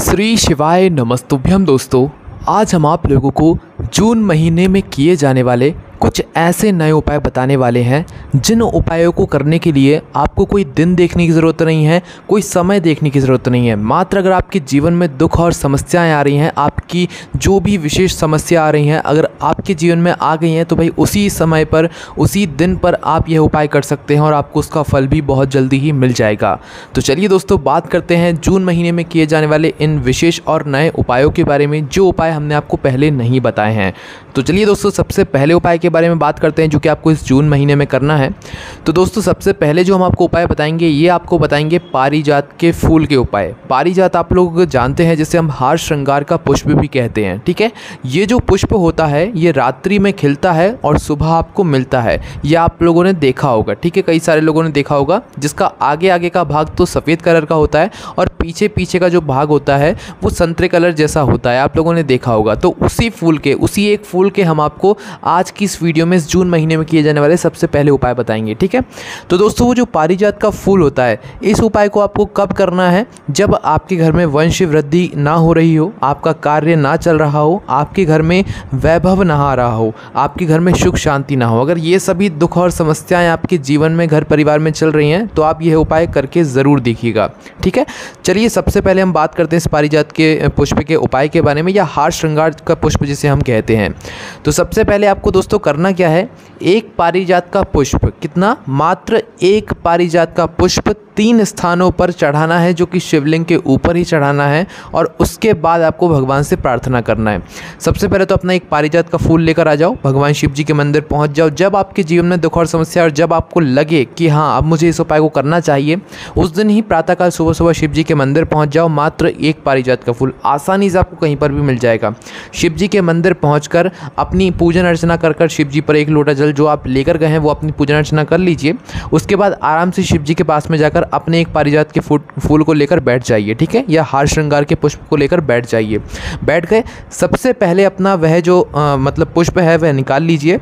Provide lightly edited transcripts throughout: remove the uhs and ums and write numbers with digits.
श्री शिवाय नमस्तुभ्यम दोस्तों। आज हम आप लोगों को जून महीने में किए जाने वाले कुछ ऐसे नए उपाय बताने वाले हैं जिन उपायों को करने के लिए आपको कोई दिन देखने की ज़रूरत नहीं है, कोई समय देखने की ज़रूरत नहीं है। मात्र अगर आपके जीवन में दुख और समस्याएं आ रही हैं, आपकी जो भी विशेष समस्या आ रही हैं अगर आपके जीवन में आ गई हैं तो भाई उसी समय पर उसी दिन पर आप यह उपाय कर सकते हैं और आपको उसका फल भी बहुत जल्दी ही मिल जाएगा। तो चलिए दोस्तों, बात करते हैं जून महीने में किए जाने वाले इन विशेष और नए उपायों के बारे में जो उपाय हमने आपको पहले नहीं बताए हैं। तो चलिए दोस्तों, सबसे पहले उपाय के बारे में बात करते हैं जो कि आपको इस जून महीने में करना है। तो दोस्तों, सबसे पहले जो हम आपको उपाय बताएंगे ये आपको बताएंगे पारिजात के फूल के उपाय। पारिजात आप लोग जानते हैं जिसे हम हार श्रृंगार का पुष्प भी कहते हैं, ठीक है। ये जो पुष्प होता है ये रात्रि में खिलता है और सुबह आपको मिलता है। ये आप लोगों ने देखा होगा, ठीक है, कई सारे लोगों ने देखा होगा, जिसका आगे आगे का भाग तो सफ़ेद कलर का होता है और पीछे पीछे का जो भाग होता है वो संतरे कलर जैसा होता है, आप लोगों ने देखा होगा। तो उसी एक फूल के हम आपको आज की इस वीडियो में इस जून महीने में किए जाने वाले सबसे पहले उपाय बताएंगे, ठीक है। तो दोस्तों, वो जो पारिजात का फूल होता है इस उपाय को आपको कब करना है? जब आपके घर में वंश वृद्धि ना हो रही हो, आपका कार्य ना चल रहा हो, आपके घर में वैभव ना आ रहा हो, आपके घर में सुख शांति ना हो। अगर ये सभी दुख और समस्याएं आपके जीवन में घर परिवार में चल रही हैं तो आप यह उपाय करके ज़रूर देखिएगा, ठीक है। चलिए, सबसे पहले हम बात करते हैं इस पारिजात के पुष्प के उपाय के बारे में, या हार श्रृंगार का पुष्प जिसे हम कहते हैं। तो सबसे पहले आपको दोस्तों करना क्या है, एक पारिजात का पुष्प, कितना, मात्र एक पारिजात का पुष्प 3 स्थानों पर चढ़ाना है, जो कि शिवलिंग के ऊपर ही चढ़ाना है और उसके बाद आपको भगवान से प्रार्थना करना है। सबसे पहले तो अपना एक पारिजात का फूल लेकर आ जाओ, भगवान शिव जी के मंदिर पहुंच जाओ। जब आपके जीवन में दुख और समस्या और जब आपको लगे कि हाँ अब मुझे इस उपाय को करना चाहिए, उस दिन ही प्रातःकाल सुबह सुबह शिव जी के मंदिर पहुंच जाओ। मात्र एक पारिजात का फूल आसानी से आपको कहीं पर भी मिल जाएगा। शिव जी के मंदिर पहुंचकर अपनी पूजन अर्चना कर शिव जी पर एक लोटा जल जो आप लेकर गए हैं वो अपनी पूजन अर्चना कर लीजिए। उसके बाद आराम से शिव जी के पास में जाकर अपने एक पारिजात के फूल को लेकर बैठ जाइए, ठीक है, या हार श्रृंगार के पुष्प को लेकर बैठ जाइए। बैठ गए, सबसे पहले अपना वह जो मतलब पुष्प है वह निकाल लीजिए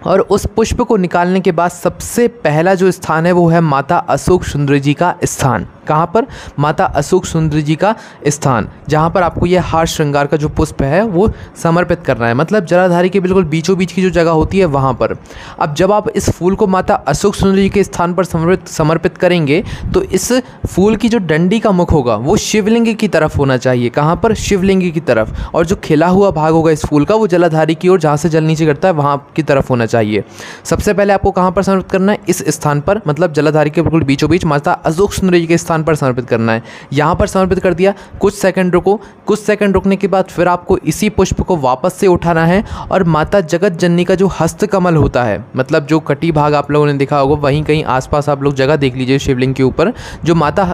और उस पुष्प को निकालने के बाद सबसे पहला जो स्थान है वो है माता अशोक सुंदरी जी का स्थान। कहाँ पर? माता अशोक सुंदरी जी का स्थान, जहाँ पर आपको यह हार श्रृंगार का जो पुष्प है वो समर्पित करना है। मतलब जलाधारी के बिल्कुल बीचों बीच की जो जगह होती है वहाँ पर। अब जब आप इस फूल को माता अशोक सुंदरी जी के स्थान पर समर्पित करेंगे तो इस फूल की जो डंडी का मुख होगा वो शिवलिंग की तरफ होना चाहिए। कहाँ पर? शिवलिंग की तरफ। और जो खिला हुआ भाग होगा इस फूल का वो जलाधारी की ओर, जहाँ से जल नीचे गिरता है वहाँ की तरफ होना चाहिए। सबसे पहले आपको कहाँ पर समर्पित करना है? इस स्थान पर, मतलब जलाधारी के बिल्कुल बीचों बीच माता अशोक सुंदरी जी के स्थान पर समर्पित करना है। यहाँ पर समर्पित कर दिया, कुछ सेकंड रुको। कुछ सेकंड रुकने के बाद फिर आपको इसी पुष्प को वापस से उठाना है और माता जगत जननी का जो हस्तकमल होता है, मतलब जो कटी भाग आप लोगों ने देखा होगा, वहीं कहीं आसपास आप लोग जगह देख लीजिए शिवलिंग के ऊपर, जो माता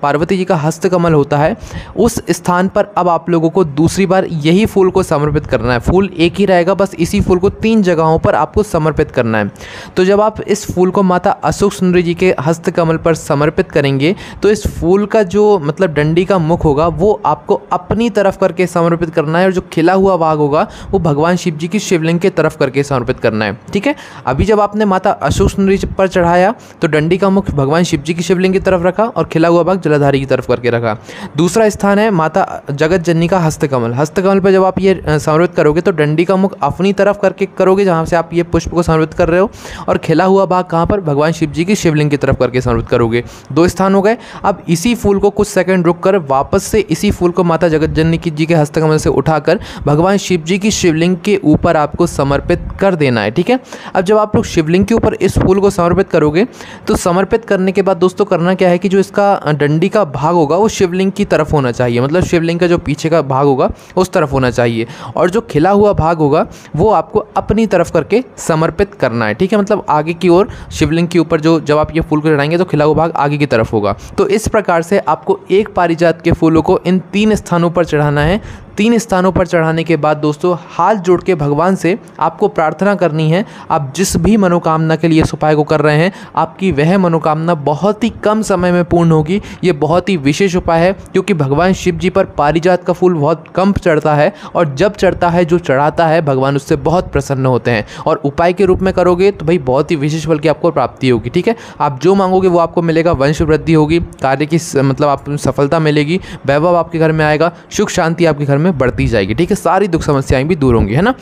पार्वती जी का हस्तकमल होता है उस स्थान पर अब आप लोगों को दूसरी बार यही फूल को समर्पित करना है। फूल एक ही रहेगा, बस इसी फूल को 3 जगहों पर आपको समर्पित करना है। तो जब आप इस फूल को माता अशोक सुंदरी जी के हस्तकमल पर समर्पित करेंगे तो इस फूल का जो मतलब डंडी का मुख होगा वो आपको अपनी तरफ करके समर्पित करना है और जो खिला हुआ भाग होगा वो भगवान शिव जी की शिवलिंग के तरफ करके समर्पित करना है, ठीक है। अभी जब आपने माता अशोक सुंदरी जी पर चढ़ाया तो डंडी का मुख भगवान शिव जी की शिवलिंग की तरफ रखा और खिला हुआ भाग जलाधारी की तरफ करके रखा। दूसरा स्थान है माता जगत जननी का हस्तकमल। हस्तकमल पर जब आप ये समर्पित करोगे तो डंडी का मुख अपनी तरफ करके करोगे जहाँ से आप ये पुष्प को समर्पित कर रहे हो, और खिला हुआ भाग कहाँ पर? भगवान शिव जी की शिवलिंग की तरफ करके समर्पित करोगे। 2 स्थान हो गए। अब इसी फूल को कुछ सेकंड रुककर वापस से इसी फूल को माता जगत जननी जी के हस्तकमल से उठाकर भगवान शिव जी की शिवलिंग के ऊपर आपको समर्पित कर देना है, ठीक है। अब जब आप लोग शिवलिंग के ऊपर इस फूल को समर्पित करोगे तो समर्पित करने के बाद दोस्तों करना क्या है कि जो इसका डंडी का भाग होगा वो शिवलिंग की तरफ होना चाहिए, मतलब शिवलिंग का जो पीछे का भाग होगा उस तरफ होना चाहिए, और जो खिला हुआ भाग होगा वो आपको अपनी तरफ करके समर्पित करना है, ठीक है। मतलब आगे की ओर शिवलिंग के ऊपर जो जब आप ये फूल को चढ़ाएंगे तो खिला हुआ भाग आगे की तरफ होगा। तो इस प्रकार से आपको एक पारिजात के फूलों को इन 3 स्थानों पर चढ़ाना है 3 स्थानों पर चढ़ाने के बाद दोस्तों हाथ जोड़ के भगवान से आपको प्रार्थना करनी है। आप जिस भी मनोकामना के लिए इस उपाय को कर रहे हैं, आपकी वह मनोकामना बहुत ही कम समय में पूर्ण होगी। ये बहुत ही विशेष उपाय है क्योंकि भगवान शिव जी पर पारिजात का फूल बहुत कम चढ़ता है और जब चढ़ता है, जो चढ़ाता है, भगवान उससे बहुत प्रसन्न होते हैं। और उपाय के रूप में करोगे तो भाई बहुत ही विशेष फल की आपको प्राप्ति होगी। ठीक है, आप जो मांगोगे वो आपको मिलेगा। वंश वृद्धि होगी, कार्य की मतलब आपको सफलता मिलेगी, वैभव आपके घर में आएगा, सुख शांति आपके घर में बढ़ती जाएगी। ठीक है, सारी दुख समस्याएं भी दूर होंगी, है ना।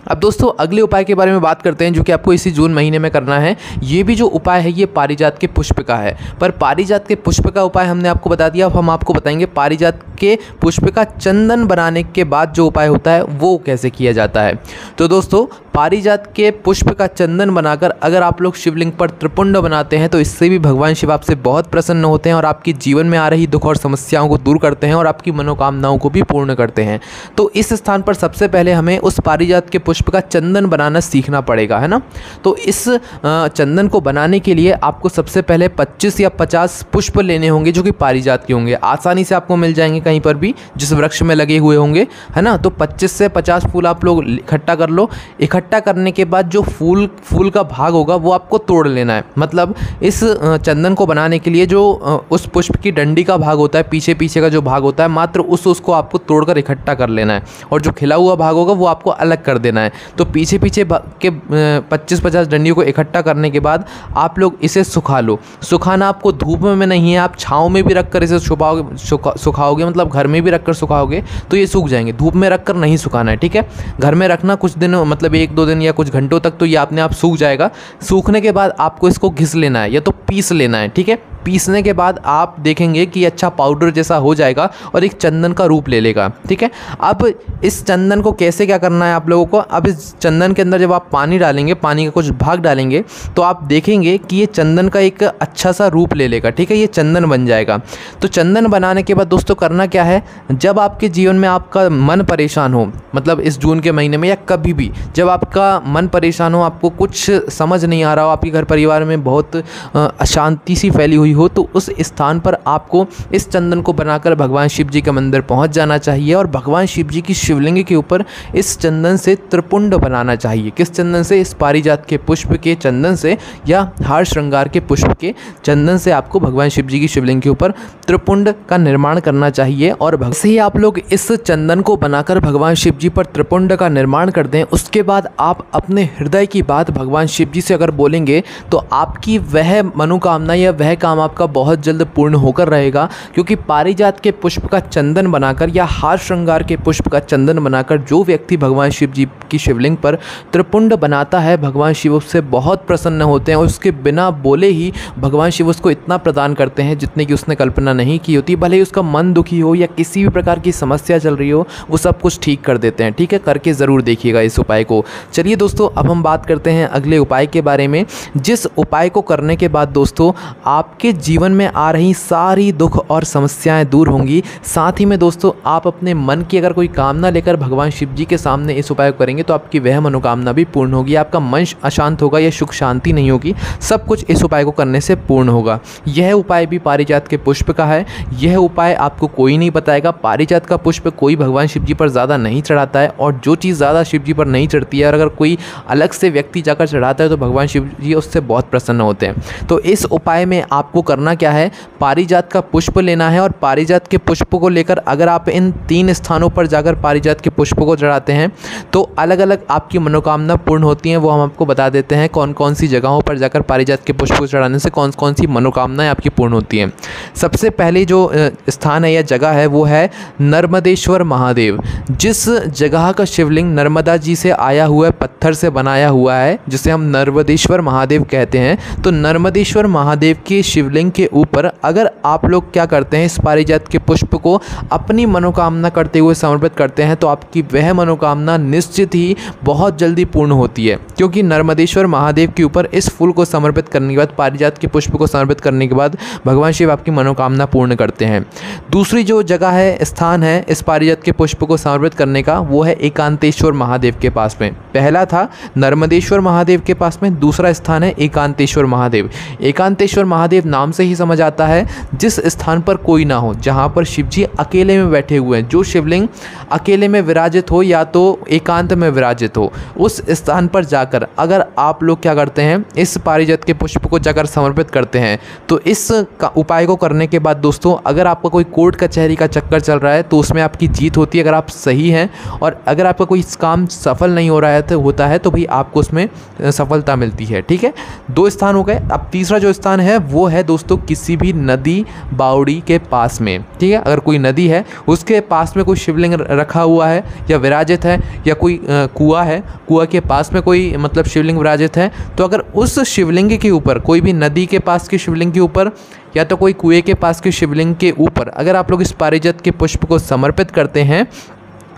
अब दोस्तों अगले उपाय के बारे में बात करते हैं जो कि आपको इसी जून महीने में करना है। ये भी जो उपाय है ये पारिजात के पुष्प का है, पर पारिजात के पुष्प का उपाय हमने आपको बता दिया। अब हम आपको बताएंगे पारिजात के पुष्प का चंदन बनाने के बाद जो उपाय होता है वो कैसे किया जाता है। तो दोस्तों पारिजात के पुष्प का चंदन बनाकर अगर आप लोग शिवलिंग पर त्रिपुंड बनाते हैं तो इससे भी भगवान शिव आपसे बहुत प्रसन्न होते हैं और आपके जीवन में आ रही दुख और समस्याओं को दूर करते हैं और आपकी मनोकामनाओं को भी पूर्ण करते हैं। तो इस स्थान पर सबसे पहले हमें उस पारिजात के पुष्प का चंदन बनाना सीखना पड़ेगा, है ना। तो इस चंदन को बनाने के लिए आपको सबसे पहले 25 या 50 पुष्प लेने होंगे जो कि पारिजात के होंगे। आसानी से आपको मिल जाएंगे कहीं पर भी जिस वृक्ष में लगे हुए होंगे, है ना। तो 25 से 50 फूल आप लोग इकट्ठा कर लो। इकट्ठा करने के बाद जो फूल का भाग होगा वो आपको तोड़ लेना है। मतलब इस चंदन को बनाने के लिए जो उस पुष्प की डंडी का भाग होता है, पीछे पीछे का जो भाग होता है, मात्र उसको आपको तोड़कर इकट्ठा कर लेना है और जो खिला हुआ भाग होगा वो आपको अलग कर देना है। तो पीछे पीछे के 25-50 डंडियों को इकट्ठा करने के बाद आप लोग इसे सुखा लो। सुखाना आपको धूप में नहीं है, आप छाँव में भी रखकर इसे सुखाओगे, मतलब घर में भी रखकर सुखाओगे तो ये सूख जाएंगे। धूप में रखकर नहीं सुखाना है, ठीक है। घर में रखना कुछ दिन, मतलब 1-2 दिन या कुछ घंटों तक, तो ये अपने आप सूख जाएगा। सूखने के बाद आपको इसको घिस लेना है या तो पीस लेना है, ठीक है। पीसने के बाद आप देखेंगे कि अच्छा पाउडर जैसा हो जाएगा और एक चंदन का रूप ले लेगा, ठीक है। अब इस चंदन को कैसे क्या करना है आप लोगों को, अब इस चंदन के अंदर जब आप पानी डालेंगे, पानी का कुछ भाग डालेंगे, तो आप देखेंगे कि ये चंदन का एक अच्छा सा रूप ले लेगा, ठीक है। ये चंदन बन जाएगा। तो चंदन बनाने के बाद दोस्तों करना क्या है, जब आपके जीवन में आपका मन परेशान हो, मतलब इस जून के महीने में या कभी भी जब आपका मन परेशान हो, आपको कुछ समझ नहीं आ रहा हो, आपके घर परिवार में बहुत अशांति सी फैली हुई हो, तो उस स्थान पर आपको इस चंदन को बनाकर भगवान शिव जी के मंदिर पहुंच जाना चाहिए और भगवान शिव जी की शिवलिंग के ऊपर इस चंदन से त्रिपुंड बनाना चाहिए। किस चंदन से, इस पारिजात के पुष्प के चंदन से या हार श्रृंगार के पुष्प के चंदन से आपको भगवान शिव जी की शिवलिंग के ऊपर त्रिपुंड का निर्माण करना चाहिए। और वैसे ही आप लोग इस चंदन को बनाकर भगवान शिव जी पर त्रिपुंड का निर्माण कर दें, उसके बाद आप अपने हृदय की बात भगवान शिव जी से अगर बोलेंगे तो आपकी वह मनोकामना या वह काम आपका बहुत जल्द पूर्ण होकर रहेगा। क्योंकि पारिजात के पुष्प का चंदन बनाकर या हार श्रृंगार के पुष्प का चंदन बनाकर जो व्यक्ति भगवान शिव जी की शिवलिंग पर त्रिपुंड बनाता है, भगवान शिव उससे बहुत प्रसन्न होते हैं और उसके बिना बोले ही भगवान शिव उसको इतना प्रदान करते हैं जितने की उसने कल्पना नहीं की होती। भले ही उसका मन दुखी हो या किसी भी प्रकार की समस्या चल रही हो, वो सब कुछ ठीक कर देते हैं, ठीक है। करके ज़रूर देखिएगा इस उपाय को। चलिए दोस्तों, अब हम बात करते हैं अगले उपाय के बारे में, जिस उपाय को करने के बाद दोस्तों आपके जीवन में आ रही सारी दुख और समस्याएं दूर होंगी। साथ ही में दोस्तों आप अपने मन की अगर कोई कामना लेकर भगवान शिव जी के सामने इस उपाय को करेंगे तो आपकी वह मनोकामना भी पूर्ण होगी। आपका मन अशांत होगा या सुख शांति नहीं होगी, सब कुछ इस उपाय को करने से पूर्ण होगा। यह उपाय भी पारिजात के पुष्प का है। यह उपाय आपको कोई नहीं बताएगा। पारिजात का पुष्प कोई भगवान शिव जी पर ज़्यादा नहीं चढ़ाता है और जो चीज़ ज़्यादा शिव जी पर नहीं चढ़ती है और अगर कोई अलग से व्यक्ति जाकर चढ़ाता है तो भगवान शिव जी उससे बहुत प्रसन्न होते हैं। तो इस उपाय में आपको करना क्या है, पारिजात का पुष्प लेना है और पारिजात के पुष्प को लेकर अगर आप इन 3 स्थानों पर जाकर पारिजात के पुष्प को चढ़ाते हैं तो अलग अलग आपकी मनोकामना पूर्ण होती हैं। वो हम आपको बता देते हैं कौन कौन सी जगहों पर जाकर पारिजात के पुष्प को चढ़ाने से कौन कौन सी मनोकामनाएं आपकी पूर्ण होती हैं। सबसे पहले जो स्थान है या जगह है वो है नर्मदेश्वर महादेव। जिस जगह का शिवलिंग नर्मदा जी से आया हुआ है, पत्थर से बनाया हुआ है, जिसे हम नर्मदेश्वर महादेव कहते हैं, तो नर्मदेश्वर महादेव के शिवलिंग के ऊपर अगर आप लोग क्या करते हैं, इस पारिजात के पुष्प को अपनी मनोकामना करते हुए समर्पित करते हैं तो आपकी वह मनोकामना निश्चित ही बहुत जल्दी पूर्ण होती है। क्योंकि नर्मदेश्वर महादेव के ऊपर इस फूल को समर्पित करने के बाद, पारिजात के पुष्प को समर्पित करने के बाद भगवान शिव आपकी मनोकामना पूर्ण करते हैं। दूसरी जो जगह है, स्थान है इस पारिजात के पुष्प को समर्पित करने का, वो है एकांतेश्वर महादेव के पास में। पहला था नर्मदेश्वर महादेव के पास में, दूसरा स्थान है एकांतेश्वर महादेव। एकांतेश्वर महादेव नाम से ही समझ आता है जिस स्थान पर कोई ना हो, जहाँ पर शिव जी अकेले में बैठे हुए हैं, जो शिवलिंग अकेले में विराजित हो या तो एकांत में विराजित हो, उस स्थान पर जाकर अगर आप लोग क्या करते हैं, इस पारिजात के पुष्प को जाकर समर्पित करते हैं, तो इस उपाय को करने के बाद दोस्तों अगर आपका कोई कोर्ट कचहरी का चक्कर चल रहा है तो उसमें आपकी जीत होती है अगर आप सही हैं, और अगर आपका कोई काम सफल नहीं हो रहा है तो भी आपको उसमें सफलता मिलती है। ठीक है, 2 स्थान हो गए। अब तीसरा जो स्थान है वो है दोस्तों किसी भी नदी बावड़ी के पास में। ठीक है, अगर कोई नदी है उसके पास में कोई शिवलिंग रखा हुआ है या विराजित है, या कोई कुआं है, कुआं के पास में कोई मतलब शिवलिंग विराजित है, तो अगर उस शिवलिंग के ऊपर, कोई भी नदी के पास की शिवलिंग के ऊपर या तो कोई कुएं के पास के शिवलिंग के ऊपर अगर आप लोग इस पारिजात के पुष्प को समर्पित करते हैं,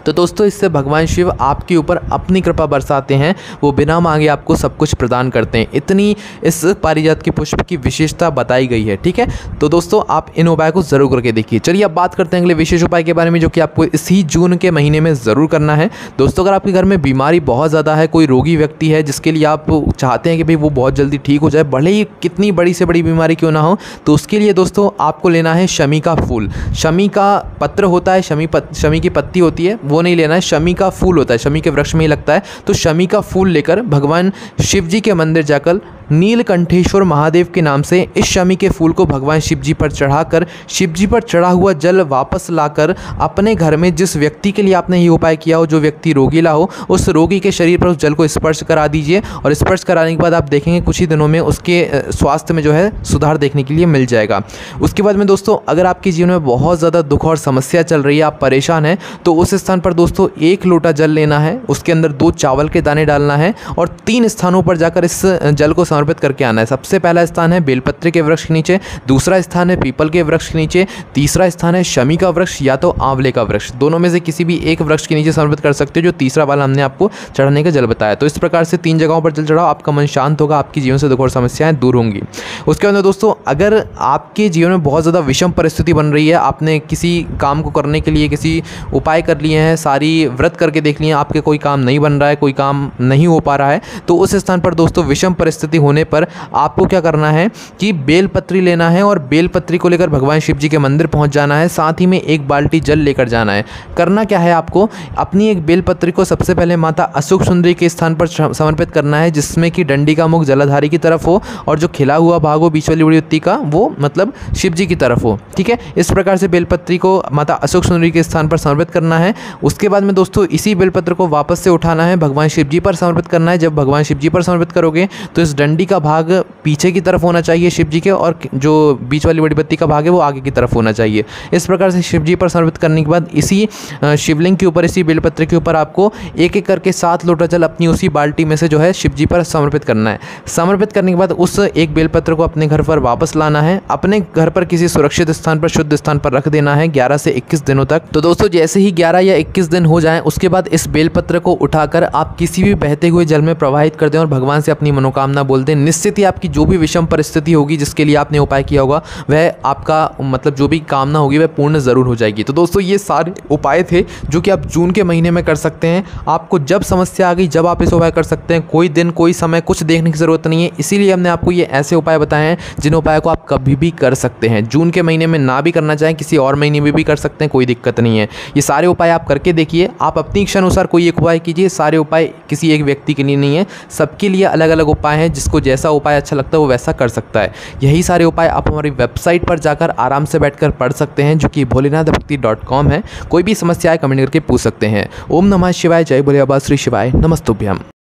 तो दोस्तों इससे भगवान शिव आपके ऊपर अपनी कृपा बरसाते हैं, वो बिना मांगे आपको सब कुछ प्रदान करते हैं। इतनी इस पारिजात के पुष्प की विशेषता बताई गई है। ठीक है, तो दोस्तों आप इन उपाय को ज़रूर करके देखिए। चलिए अब बात करते हैं अगले विशेष उपाय के बारे में, जो कि आपको इसी जून के महीने में ज़रूर करना है। दोस्तों अगर आपके घर में बीमारी बहुत ज़्यादा है, कोई रोगी व्यक्ति है जिसके लिए आप चाहते हैं कि भाई वो बहुत जल्दी ठीक हो जाए, भले ही कितनी बड़ी से बड़ी बीमारी क्यों ना हो, तो उसके लिए दोस्तों आपको लेना है शमी का फूल। शमी का पत्र होता है, शमी की पत्ती होती है, वो नहीं लेना है, शमी का फूल होता है, शमी के वृक्ष में ही लगता है। तो शमी का फूल लेकर भगवान शिव जी के मंदिर जाकर नीलकंठेश्वर महादेव के नाम से इस शमी के फूल को भगवान शिव जी पर चढ़ाकर शिव जी पर चढ़ा हुआ जल वापस लाकर अपने घर में जिस व्यक्ति के लिए आपने ये उपाय किया हो, जो व्यक्ति रोगीला हो, उस रोगी के शरीर पर उस जल को स्पर्श करा दीजिए, और स्पर्श कराने के बाद आप देखेंगे कुछ ही दिनों में उसके स्वास्थ्य में जो है सुधार देखने के लिए मिल जाएगा। उसके बाद में दोस्तों अगर आपके जीवन में बहुत ज़्यादा दुख और समस्या चल रही है, आप परेशान हैं, तो उस स्थान पर दोस्तों 1 लोटा जल लेना है, उसके अंदर 2 चावल के दाने डालना है और 3 स्थानों पर जाकर इस जल को समर्पित करके आना है। सबसे पहला स्थान है बेलपत्र के वृक्ष के नीचे, दूसरा स्थान है पीपल के वृक्ष के नीचे, तीसरा स्थान है शमी का वृक्ष या तो आंवले का वृक्ष। दोनों में से किसी भी एक वृक्ष के नीचे समर्पित कर सकते हो, जो तीसरा वाला हमने आपको चढ़ाने का जल बताया। तो इस प्रकार से 3 जगहों पर जल चढ़ाओ, आपका मन शांत होगा, आपकी जीवन से दुख और समस्याएं दूर होंगी। उसके बाद दोस्तों अगर आपके जीवन में बहुत ज़्यादा विषम परिस्थिति बन रही है, आपने किसी काम को करने के लिए किसी उपाय कर लिए हैं, सारी व्रत करके देख लिए हैं, आपके कोई काम नहीं बन रहा है, कोई काम नहीं हो पा रहा है, तो उस स्थान पर दोस्तों विषम परिस्थिति होने पर आपको क्या करना है कि बेलपत्री लेना है और बेलपत्री को लेकर भगवान शिव जी के मंदिर पहुंच जाना है, साथ ही में 1 बाल्टी जल लेकर जाना है। करना क्या है, आपको अपनी एक बेलपत्री को सबसे पहले माता अशोक सुंदरी के स्थान पर समर्पित करना है, जिसमें कि डंडी का मुख जलाधारी की तरफ हो और जो खिला हुआ भाग हो बीच वाली बड़ी उत्ती का, वो मतलब शिव जी की तरफ हो। ठीक है, इस प्रकार से बेलपत्री को माता अशोक सुंदरी के स्थान पर समर्पित करना है। उसके बाद में दोस्तों इसी बेलपत्र को वापस से उठाना है, भगवान शिव जी पर समर्पित करना है। जब भगवान शिव जी पर समर्पित करोगे तो इस डंडी का भाग पीछे की तरफ होना चाहिए शिव जी के, और जो बीच वाली बड़ी बत्ती का भाग है वो आगे की तरफ होना चाहिए। इस प्रकार से शिव जी पर समर्पित करने के बाद इसी शिवलिंग के ऊपर, इसी बेलपत्र के ऊपर आपको एक एक करके 7 लोटा जल अपनी उसी बाल्टी में से जो है शिव जी पर समर्पित करना है। समर्पित करने के बाद उस एक बेलपत्र को अपने घर पर वापस लाना है, अपने घर पर किसी सुरक्षित स्थान पर, शुद्ध स्थान पर रख देना है 11 से 21 दिनों तक। तो दोस्तों जैसे ही 11 या 21 दिन हो जाएं, उसके बाद इस बेलपत्र को उठाकर आप किसी भी बहते हुए जल में प्रवाहित कर दें और भगवान से अपनी मनोकामना बोल दें। निश्चित ही आपकी जो भी विषम परिस्थिति होगी जिसके लिए आपने उपाय किया होगा, वह आपका मतलब जो भी कामना होगी वह पूर्ण ज़रूर हो जाएगी। तो दोस्तों ये सारे उपाय थे जो कि आप जून के महीने में कर सकते हैं। आपको जब समस्या आ गई, जब आप इस उपाय कर सकते हैं, कोई दिन कोई समय कुछ देखने की ज़रूरत नहीं है। इसीलिए हमने आपको ये ऐसे उपाय बताए हैं जिन उपायों को आप कभी भी कर सकते हैं। जून के महीने में ना भी करना चाहें, किसी और महीने में भी कर सकते हैं, कोई दिक्कत नहीं है। ये सारे उपाय आप करके देखिए, आप अपनी इच्छा अनुसार कोई एक उपाय कीजिए। सारे उपाय किसी एक व्यक्ति के लिए नहीं है, सबके लिए अलग अलग उपाय हैं। जिसको जैसा उपाय अच्छा लगता है वो वैसा कर सकता है। यही सारे उपाय आप हमारी वेबसाइट पर जाकर आराम से बैठकर पढ़ सकते हैं, जो कि भोलेनाथभक्ति.com है। कोई भी समस्या है कमेंट करके पूछ सकते हैं। ओम नमः शिवाय, जय भोले बाबा श्री शिवाय, नमस्तुभ्यम।